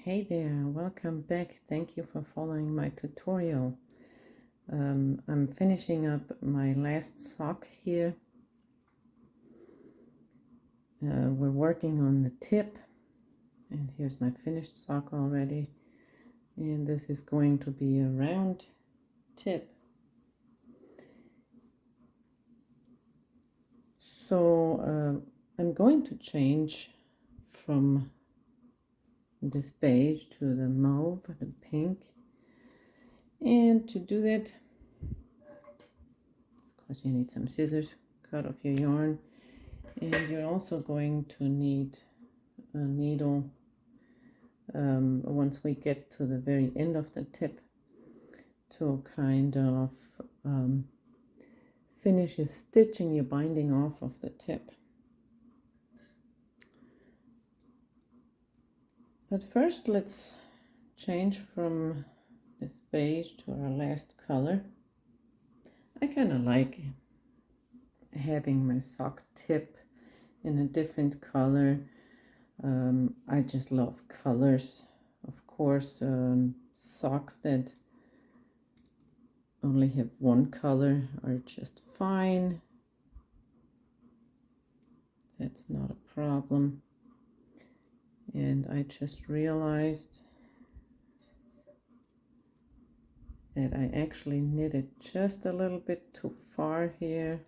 Hey there, welcome back. Thank you for following my tutorial. I'm finishing up my last sock here. We're working on the tip, and here's my finished sock already. And this is going to be a round tip. So I'm going to change from this beige to the mauve, the pink. And to do that, of course, you need some scissors, cut off your yarn, and you're also going to need a needle once we get to the very end of the tip to kind of finish your stitching, your binding off of the tip. But first, let's change from this beige to our last color. I kind of like having my sock tip in a different color. I just love colors. Of course, socks that only have one color are just fine. That's not a problem. And I just realized that I actually knitted just a little bit too far here.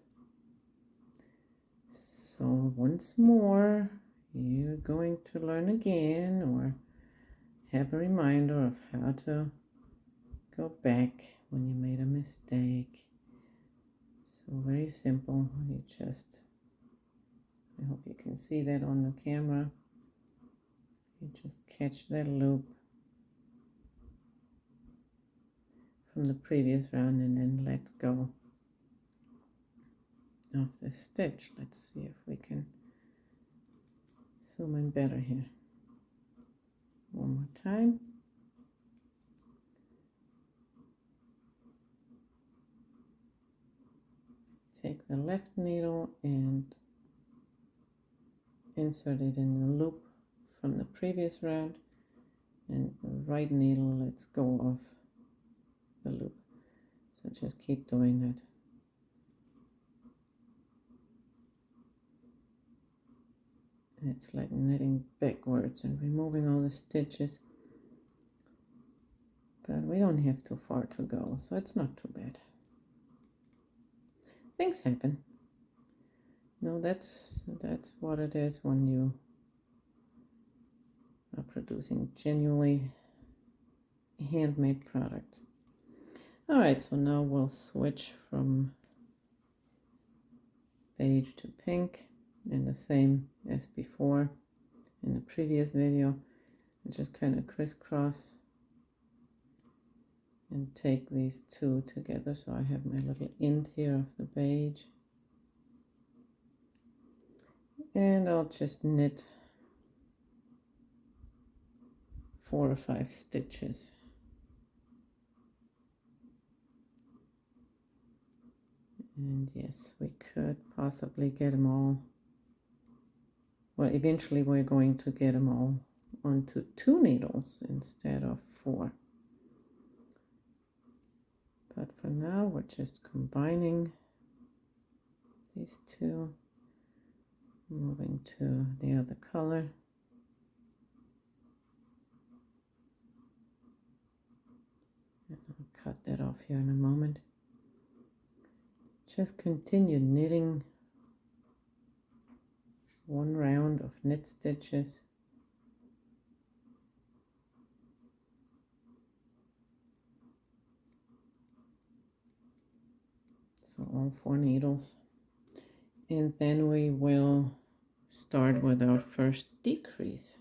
So once more, you're going to learn again or have a reminder of how to go back when you made a mistake. So very simple. You just, I hope you can see that on the camera. You just catch that loop from the previous round and then let go of the stitch. Let's see if we can zoom in better here. One more time. Take the left needle and insert it in the loop from the previous round, and the right needle lets go of the loop. So just keep doing that. It's like knitting backwards and removing all the stitches, but we don't have too far to go, so it's not too bad. Things happen. No, that's what it is when you are producing genuinely handmade products. All right, so now we'll switch from beige to pink, and the same as before in the previous video. I just kind of crisscross and take these two together, so I have my little end here of the beige. And I'll just knit 4 or 5 stitches. And yes, we could possibly get them all. Well, eventually we're going to get them all onto 2 needles instead of 4. But for now, we're just combining these two, moving to the other color. And I'll cut that off here in a moment. Just continue knitting 1 round of knit stitches. So all 4 needles. And then we will start with our first decrease.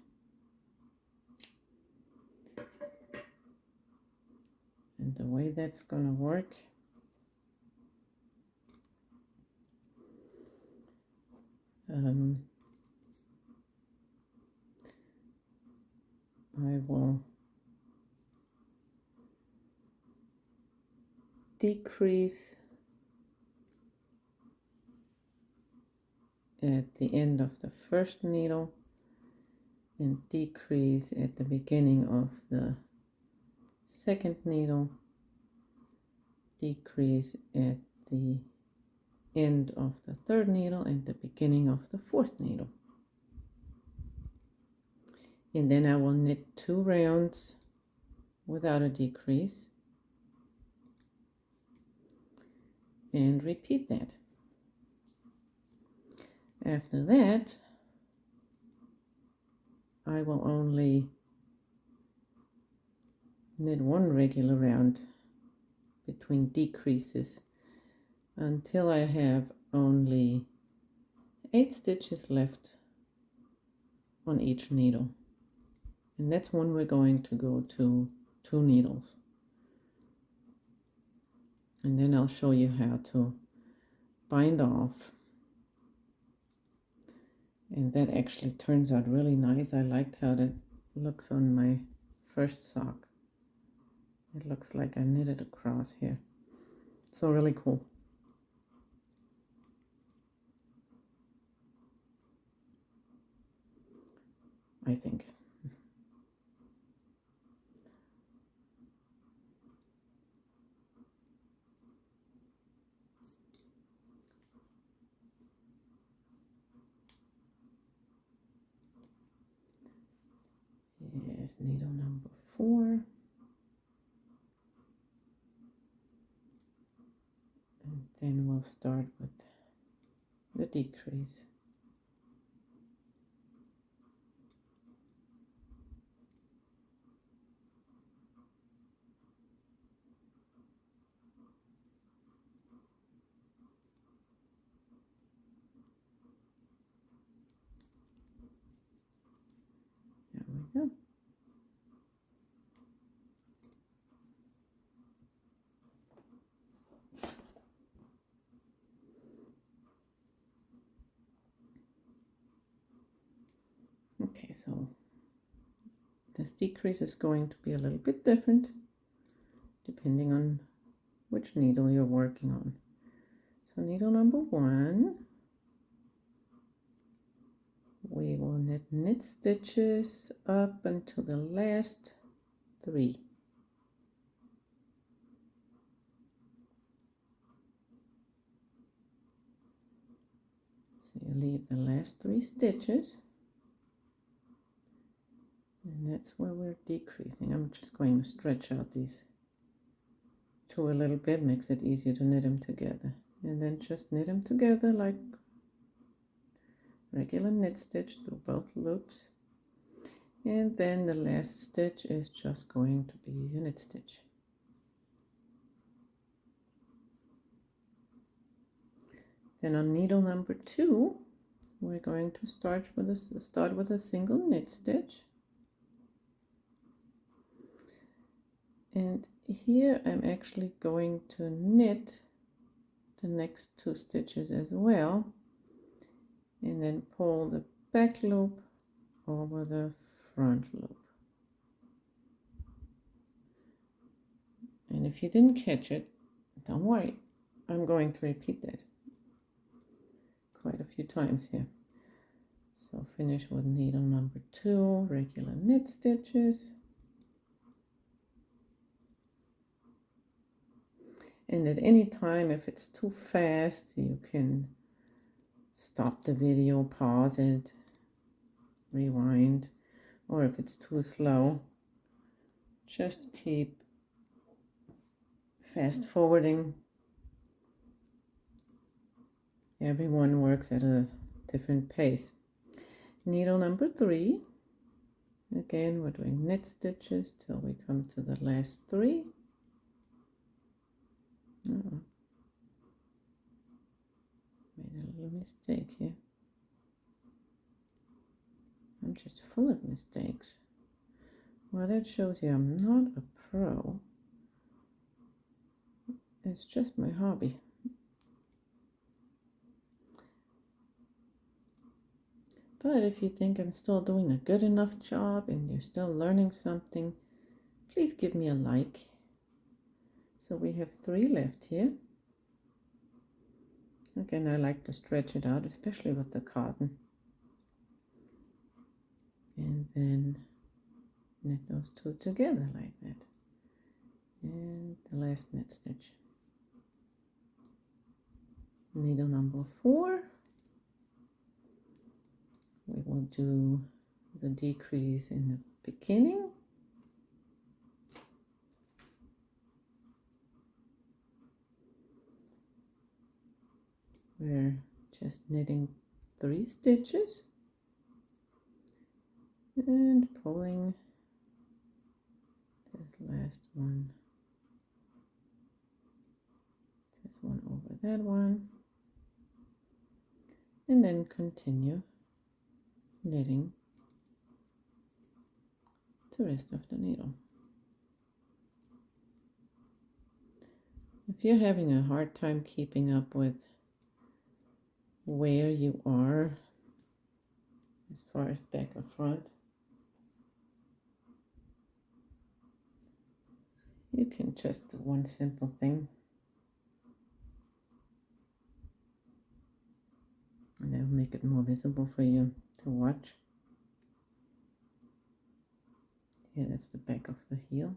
And the way that's going to work, I will decrease at the end of the first needle and decrease at the beginning of the second needle, decrease at the end of the third needle and the beginning of the fourth needle. And then I will knit 2 rounds without a decrease and repeat that. After that, I will only knit 1 regular round between decreases until I have only 8 stitches left on each needle. And that's when we're going to go to 2 needles. And then I'll show you how to bind off. And that actually turns out really nice. I liked how that looks on my first sock. It looks like I knitted across here. So really cool. I think. Here's needle number 4. And then we'll start with the decrease. There we go. Okay, so this decrease is going to be a little bit different depending on which needle you're working on. So needle number 1, we will knit stitches up until the last 3. So you leave the last 3 stitches, and that's where we're decreasing. I'm just going to stretch out these 2 a little bit, makes it easier to knit them together. And then just knit them together like regular knit stitch through both loops. And then the last stitch is just going to be a knit stitch. Then on needle number 2, we're going to start with a single knit stitch. And here I'm actually going to knit the next 2 stitches as well, and then pull the back loop over the front loop. And if you didn't catch it, don't worry, I'm going to repeat that quite a few times here. So finish with needle number 2, regular knit stitches. And at any time, if it's too fast, you can stop the video, pause it, rewind, or if it's too slow, just keep fast forwarding. Everyone works at a different pace. Needle number 3, again we're doing knit stitches till we come to the last 3. Made a little mistake here. I'm just full of mistakes. Well, that shows you I'm not a pro. It's just my hobby. But if you think I'm still doing a good enough job and you're still learning something, please give me a like. So we have 3 left here. Again, I like to stretch it out, especially with the cotton. and then knit those two together like that. And the last knit stitch. Needle number 4. We will do the decrease in the beginning. We're just knitting 3 stitches and pulling this last one, this one over that one, and then continue knitting the rest of the needle. If you're having a hard time keeping up with where you are as far as back or front, you can just do one simple thing, and that will make it more visible for you to watch. Here, that's the back of the heel.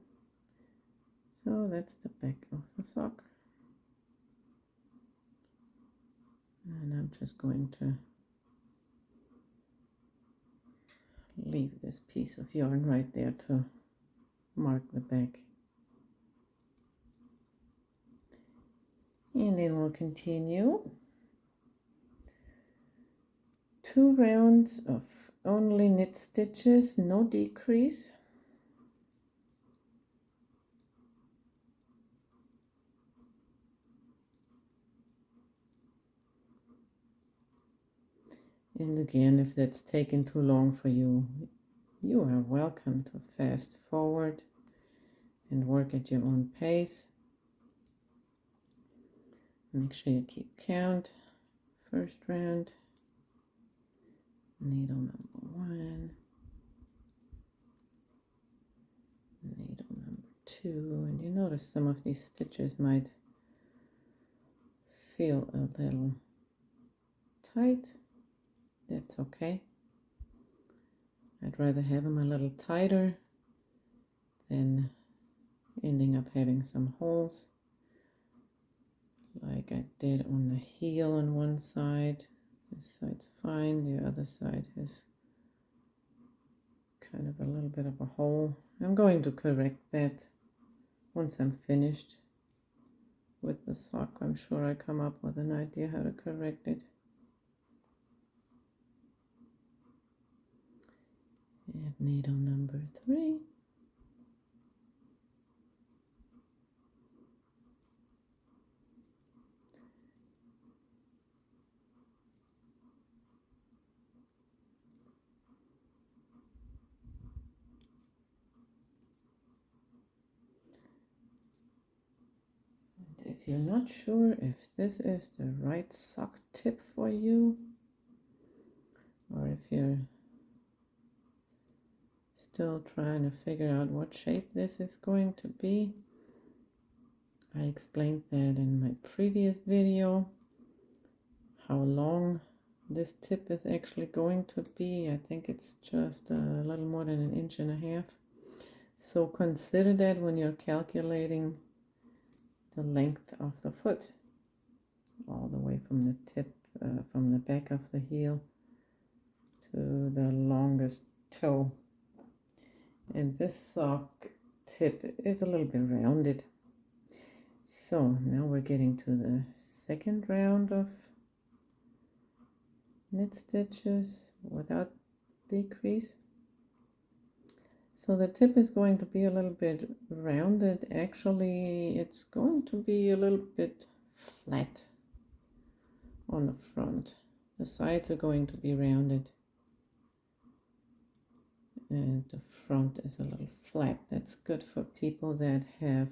So that's the back of the sock. And I'm just going to leave this piece of yarn right there to mark the back. And then we'll continue 2 rounds of only knit stitches, no decrease. And again, if that's taken too long for you, you are welcome to fast forward and work at your own pace. Make sure you keep count. First round, needle number 1, needle number 2, and you notice some of these stitches might feel a little tight. That's okay. I'd rather have them a little tighter than ending up having some holes like I did on the heel on one side. This side's fine, the other side has kind of a little bit of a hole. I'm going to correct that once I'm finished with the sock. I'm sure I come up with an idea how to correct it. And needle number 3. And if you're not sure if this is the right sock tip for you, or if you're still trying to figure out what shape this is going to be, I explained that in my previous video, how long this tip is actually going to be. I think it's just a little more than 1.5 inches. So consider that when you're calculating the length of the foot, all the way from the tip, from the back of the heel to the longest toe. And this sock tip is a little bit rounded. So now we're getting to the second round of knit stitches without decrease. So the tip is going to be a little bit rounded. Actually, it's going to be a little bit flat on the front. The sides are going to be rounded, and the front is a little flat. That's good for people that have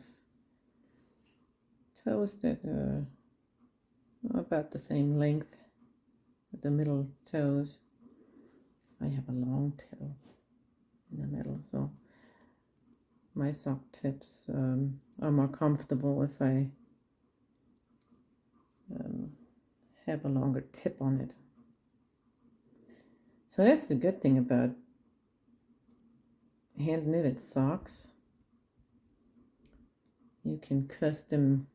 toes that are about the same length with the middle toes. I have a long toe in the middle, so my sock tips are more comfortable if I have a longer tip on it. So that's the good thing about hand knitted socks. You can custom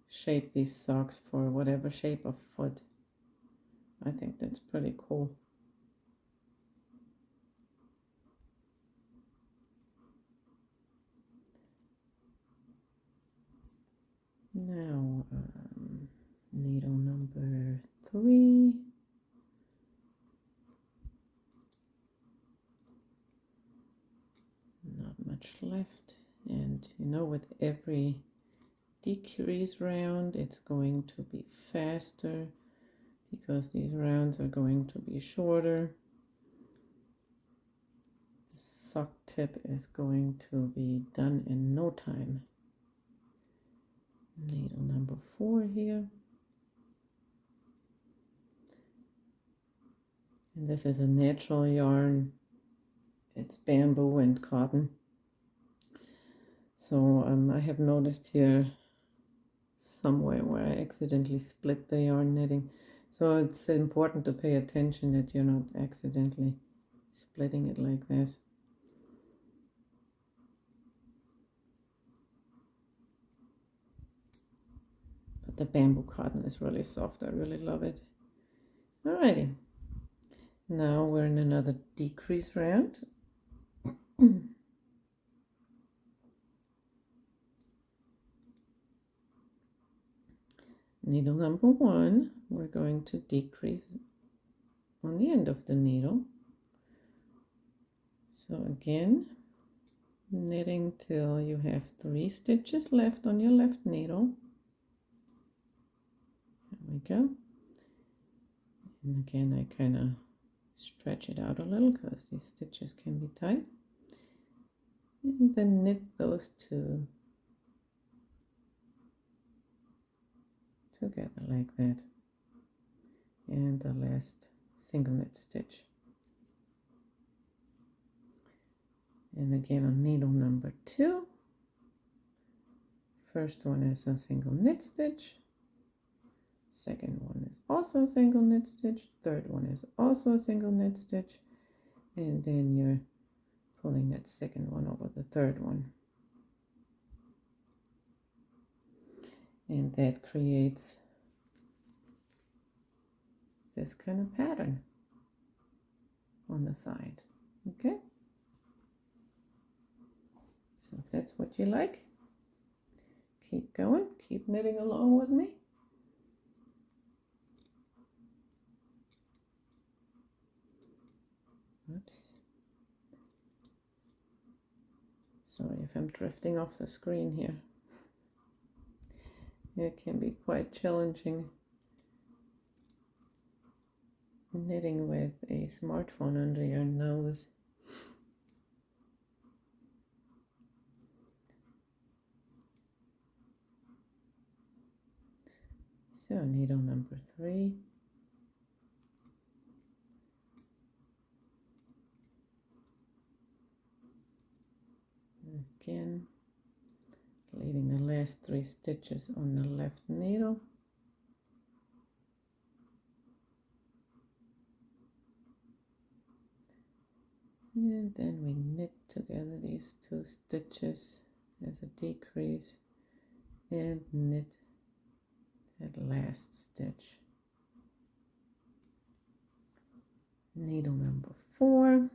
shape these socks for whatever shape of foot. I think that's pretty cool. Now, needle number 3. Not much left. And you know, with every decrease round, it's going to be faster because these rounds are going to be shorter. The sock tip is going to be done in no time. Needle number 4 here. And this is a natural yarn. It's bamboo and cotton. So I have noticed here somewhere where I accidentally split the yarn knitting. So it's important to pay attention that you're not accidentally splitting it like this. But the bamboo cotton is really soft. I really love it. Alrighty. Now we're in another decrease round. Needle number 1, we're going to decrease on the end of the needle. So again, knitting till you have 3 stitches left on your left needle. There we go. And again, I kind of stretch it out a little because these stitches can be tight. And then knit those 2 together like that. And the last single knit stitch. And again on needle number 2, first one is a single knit stitch, second one is also a single knit stitch, third one is also a single knit stitch, and then you're pulling that second one over the third one. And that creates this kind of pattern on the side. Okay? So if that's what you like, keep going, keep knitting along with me. Oops. Sorry if I'm drifting off the screen here. It can be quite challenging knitting with a smartphone under your nose. So needle number 3. Again, leaving the last 3 stitches on the left needle. And then we knit together these 2 stitches as a decrease and knit that last stitch. Needle number 4.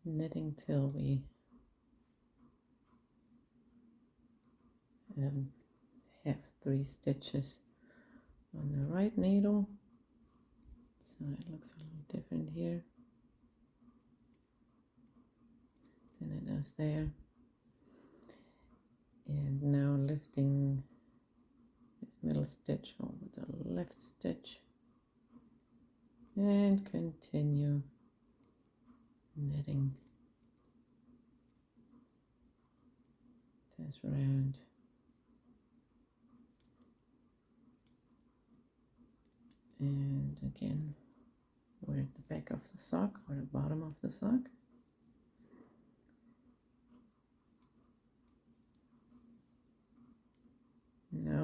Knitting till we have 3 stitches on the right needle. So it looks a little different here than it does there. And now lifting this middle stitch over the left stitch and continue knitting this round. And again, we're at the back of the sock or the bottom of the sock.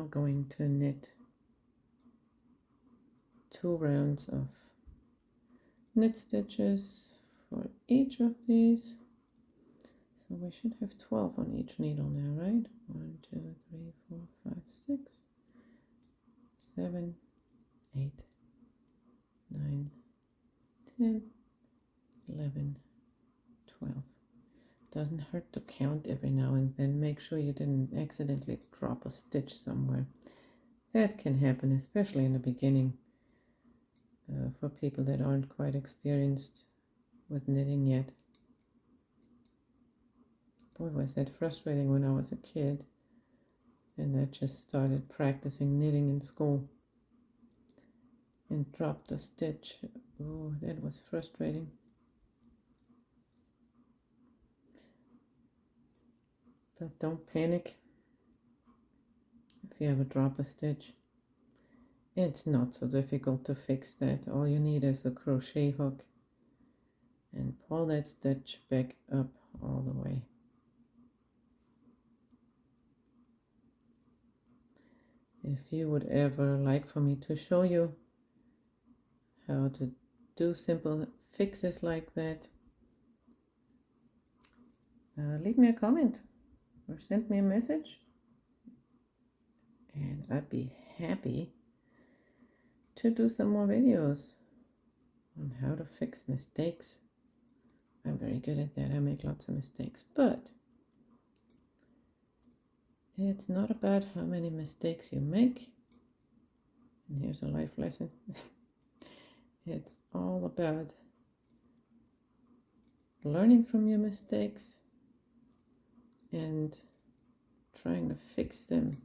now going to knit 2 rounds of knit stitches for each of these. So we should have 12 on each needle now, right? 1, 2, 3, 4, 5, 6, 7, 8, 9, 10, 11, 12. Doesn't hurt to count every now and then. Make sure you didn't accidentally drop a stitch somewhere. That can happen, especially in the beginning, for people that aren't quite experienced with knitting yet. Boy, was that frustrating when I was a kid and I just started practicing knitting in school and dropped a stitch. Oh, that was frustrating. But don't panic if you ever drop a stitch. It's not so difficult to fix that. All you need is a crochet hook and pull that stitch back up all the way. If you would ever like for me to show you how to do simple fixes like that, leave me a comment or send me a message, and I'd be happy to do some more videos on how to fix mistakes. I'm very good at that. I make lots of mistakes, but it's not about how many mistakes you make. And here's a life lesson. It's all about learning from your mistakes and trying to fix them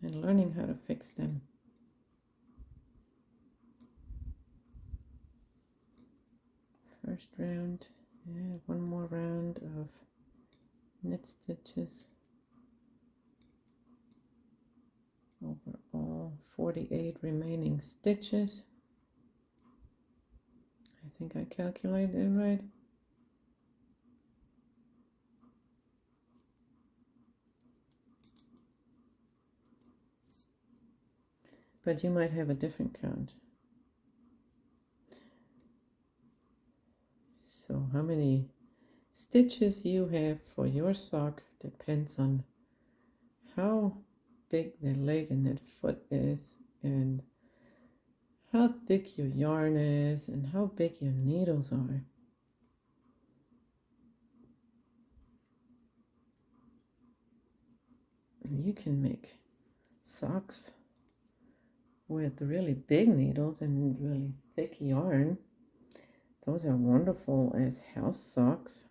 and learning how to fix them. First round, one more round of knit stitches over all 48 remaining stitches. I think I calculated it right. But you might have a different count. So how many stitches you have for your sock depends on how big the leg and that foot is, and how thick your yarn is, and how big your needles are. You can make socks with really big needles and really thick yarn. Those are wonderful as house socks,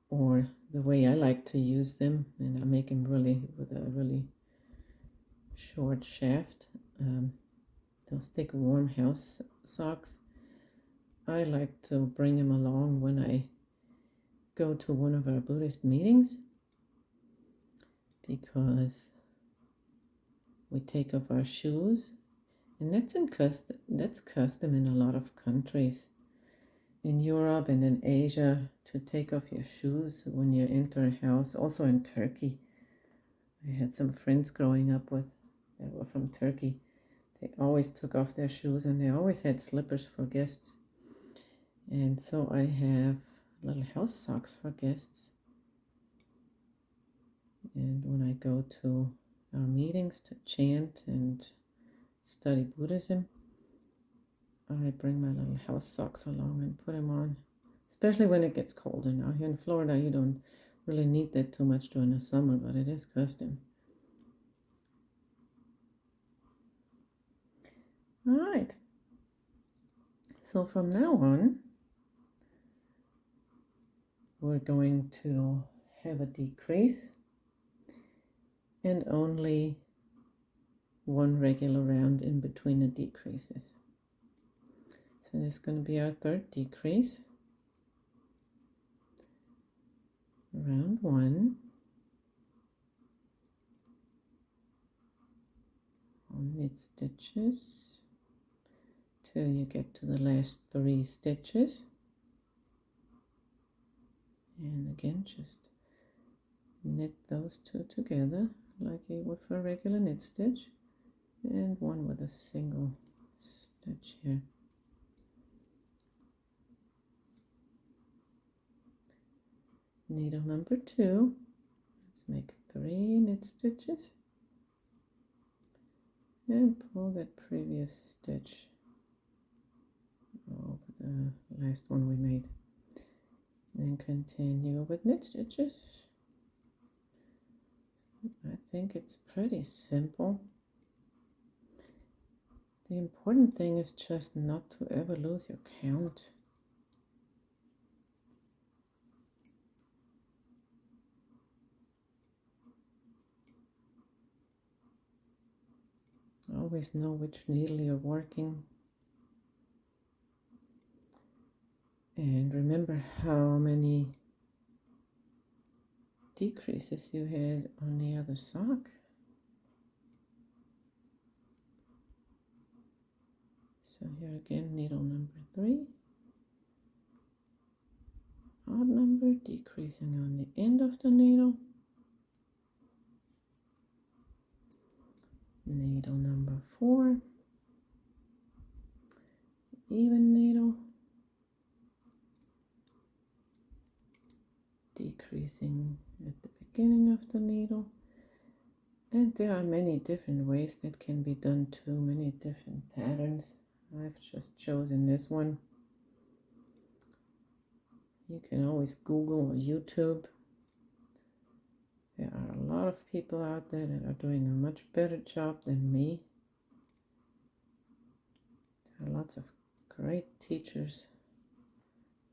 or the way I like to use them, and I make them really with a really short shaft. Those thick warm house socks, I like to bring them along when I go to one of our Buddhist meetings, because we take off our shoes, and that's custom in a lot of countries in Europe and in Asia, to take off your shoes when you enter a house. Also in Turkey, I had some friends growing up with that were from Turkey. They always took off their shoes, and they always had slippers for guests. And so I have little house socks for guests. And when I go to our meetings to chant and study Buddhism, I bring my little house socks along and put them on, especially when it gets colder. Now here in Florida, you don't really need that too much during the summer, but it is custom. All right. So from now on, we're going to have a decrease and only one regular round in between the decreases. So this is going to be our third decrease. Round 1. On knit stitches till you get to the last 3 stitches. And again, just knit those 2 together like you would for a regular knit stitch, and one with a single stitch here. Needle number 2. Let's make 3 knit stitches and pull that previous stitch over the last one we made. Then continue with knit stitches. I think it's pretty simple. The important thing is just not to ever lose your count. Always know which needle you're working. And remember how many decreases you had on the other sock. So here again, needle number 3. Odd number, decreasing on the end of the needle. Needle number 4. Even needle. Decreasing at the beginning of the needle. And there are many different ways that can be done too, many different patterns. I've just chosen this one. You can always Google or YouTube. There are a lot of people out there that are doing a much better job than me. There are lots of great teachers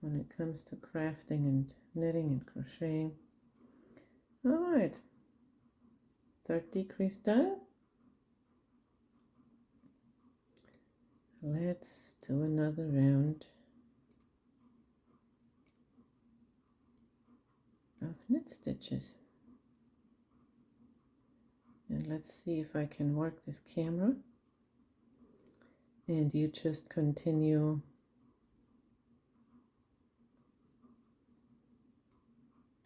when it comes to crafting and knitting and crocheting. Alright, 3rd decrease done. Let's do another round of knit stitches. And let's see if I can work this camera. And you just continue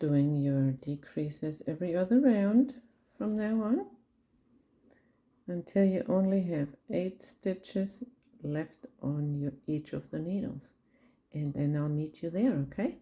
doing your decreases every other round from now on until you only have 8 stitches left on each of the needles. And then I'll meet you there, okay?